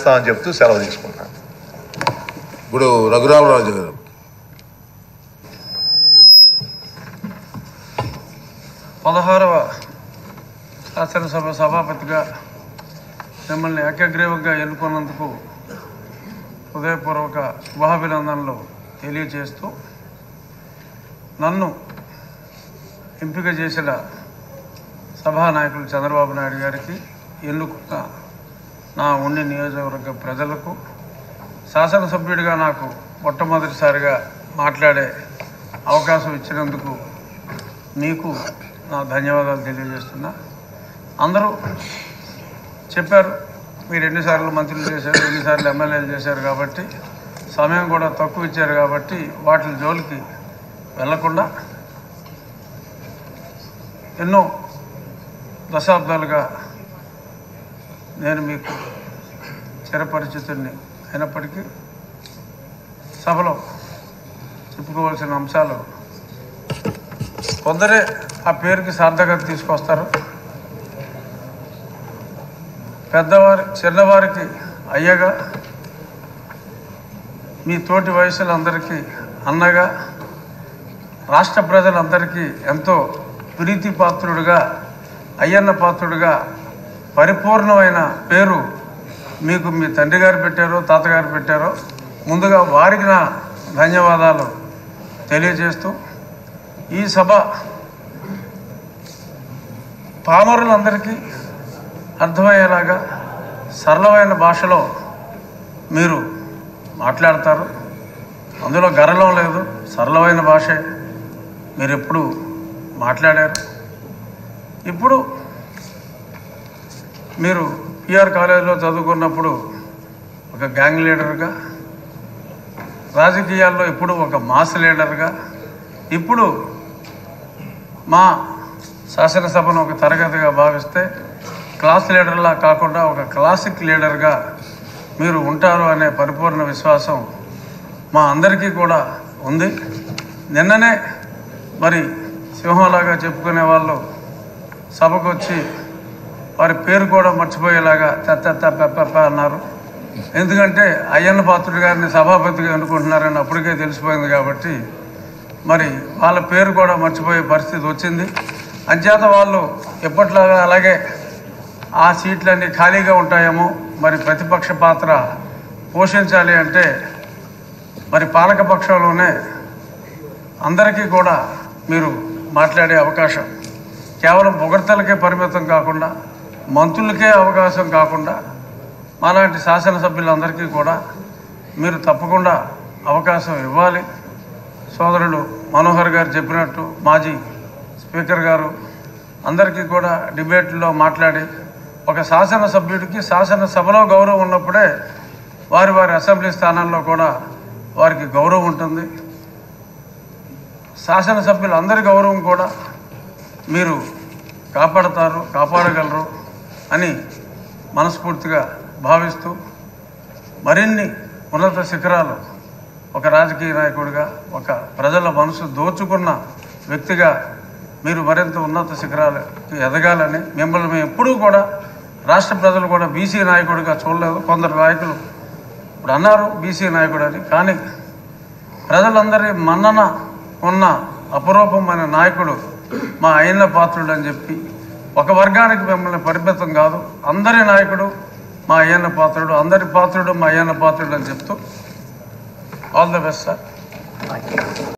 చేస్తామని చెప్తూ సెలవు తీసుకుంటాను. ఇప్పుడు రఘురామరాజు గారు. పదహారవ శాసనసభ సభాపతిగా మిమ్మల్ని ఏకగ్రీవంగా ఎన్నుకున్నందుకు హృదయపూర్వక శుభాభినందనలు తెలియజేస్తూ, నన్ను ఎంపిక చేసిన సభానాయకులు చంద్రబాబు నాయుడు గారికి, ఎన్నుకున్న నా ఉండి నియోజకవర్గ ప్రజలకు, శాసనసభ్యుడిగా నాకు మొట్టమొదటిసారిగా మాట్లాడే అవకాశం ఇచ్చినందుకు మీకు నా ధన్యవాదాలు తెలియజేస్తున్నా. అందరూ చెప్పారు, మీరు ఎన్నిసార్లు మంత్రులు చేశారు, ఎన్నిసార్లు ఎమ్మెల్యేలు చేశారు కాబట్టి, సమయం కూడా తక్కువ ఇచ్చారు కాబట్టి వాటి జోలికి వెళ్లకుండా ఎన్నో దశాబ్దాలుగా నేను మీకు చిరపరిచితుడిని అయినప్పటికీ సభలో చెప్పుకోవాల్సిన అంశాలు కొందరే ఆ పేరుకి సార్థకత తీసుకొస్తారు. చిన్నవారికి అయ్యగా, మీ తోటి వయసులందరికీ అన్నగా, రాష్ట్ర ప్రజలందరికీ ఎంతో ప్రీతిపాత్రుడుగా, అయ్యన్న పాత్రుడుగా పరిపూర్ణమైన పేరు మీకు మీ తండ్రి గారు పెట్టారో తాతగారు పెట్టారో, ముందుగా వారికి నా ధన్యవాదాలు తెలియజేస్తూ, ఈ సభ పామరులందరికీ అర్థమయ్యేలాగా సరళమైన భాషలో మీరు మాట్లాడతారు. అందులో గరళం లేదు, సరళమైన భాషే మీరు ఎప్పుడు మాట్లాడారు. ఇప్పుడు మీరు పిఆర్ కాలేజీలో చదువుకున్నప్పుడు ఒక గ్యాంగ్ లీడర్గా, రాజకీయాల్లో ఇప్పుడు ఒక మాస్ లీడర్గా, ఇప్పుడు మా శాసనసభను ఒక తరగతిగా భావిస్తే క్లాస్ లీడర్లా కాకుండా ఒక క్లాసిక్ లీడర్గా మీరు ఉంటారు అనే పరిపూర్ణ విశ్వాసం మా అందరికీ కూడా ఉంది. నిన్ననే మరి సింహంలాగా చెప్పుకునే వాళ్ళు సభకు వచ్చి వారి పేరు కూడా మర్చిపోయేలాగా పెప్ప అన్నారు. ఎందుకంటే అయ్యన్న పాత్రుడు గారిని సభాపతిగా అనుకుంటున్నారని అప్పటికే తెలిసిపోయింది కాబట్టి మరి వాళ్ళ పేరు కూడా మర్చిపోయే పరిస్థితి వచ్చింది. అంచేత వాళ్ళు ఎప్పట్లాగా అలాగే ఆ సీట్లన్నీ ఖాళీగా ఉంటాయేమో, మరి ప్రతిపక్ష పాత్ర పోషించాలి అంటే మరి పాలకపక్షంలోనే అందరికీ కూడా మీరు మాట్లాడే అవకాశం, కేవలం పొగడ్తలకే పరిమితం కాకుండా, మంత్రులకే అవకాశం కాకుండా, మాలాంటి శాసనసభ్యులందరికీ కూడా మీరు తప్పకుండా అవకాశం ఇవ్వాలి. సోదరుడు మనోహర్ గారు చెప్పినట్టు మాజీ స్పీకర్ గారు అందరికీ కూడా డిబేట్లో మాట్లాడి, ఒక శాసనసభ్యుడికి శాసనసభలో గౌరవం ఉన్నప్పుడే వారి వారి అసెంబ్లీ స్థానాల్లో కూడా వారికి గౌరవం ఉంటుంది. శాసనసభ్యులందరి గౌరవం కూడా మీరు కాపాడగలరు అని మనస్ఫూర్తిగా భావిస్తూ, మరిన్ని ఉన్నత శిఖరాలు ఒక రాజకీయ నాయకుడిగా, ఒక ప్రజల మనసు దోచుకున్న వ్యక్తిగా మీరు మరింత ఉన్నత శిఖరాలకి ఎదగాలని, మిమ్మల్ని మేము ఎప్పుడూ కూడా రాష్ట్ర ప్రజలు కూడా బీసీ నాయకుడిగా చూడలేదు. కొందరు నాయకులు ఇప్పుడు అన్నారు బీసీ నాయకుడు అని, కానీ ప్రజలందరి మన్నన ఉన్న అపరూపమైన నాయకుడు మా అయ్యన్న పాత్రుడు అని చెప్పి, ఒక వర్గానికి మిమ్మల్ని పరిమితం కాదు, అందరి నాయకుడు మా అయ్యన్న పాత్రుడు, అందరి పాత్రుడు మా అయ్యన్న పాత్రుడు అని చెప్తూ ఆల్ ద బెస్ట్ సార్.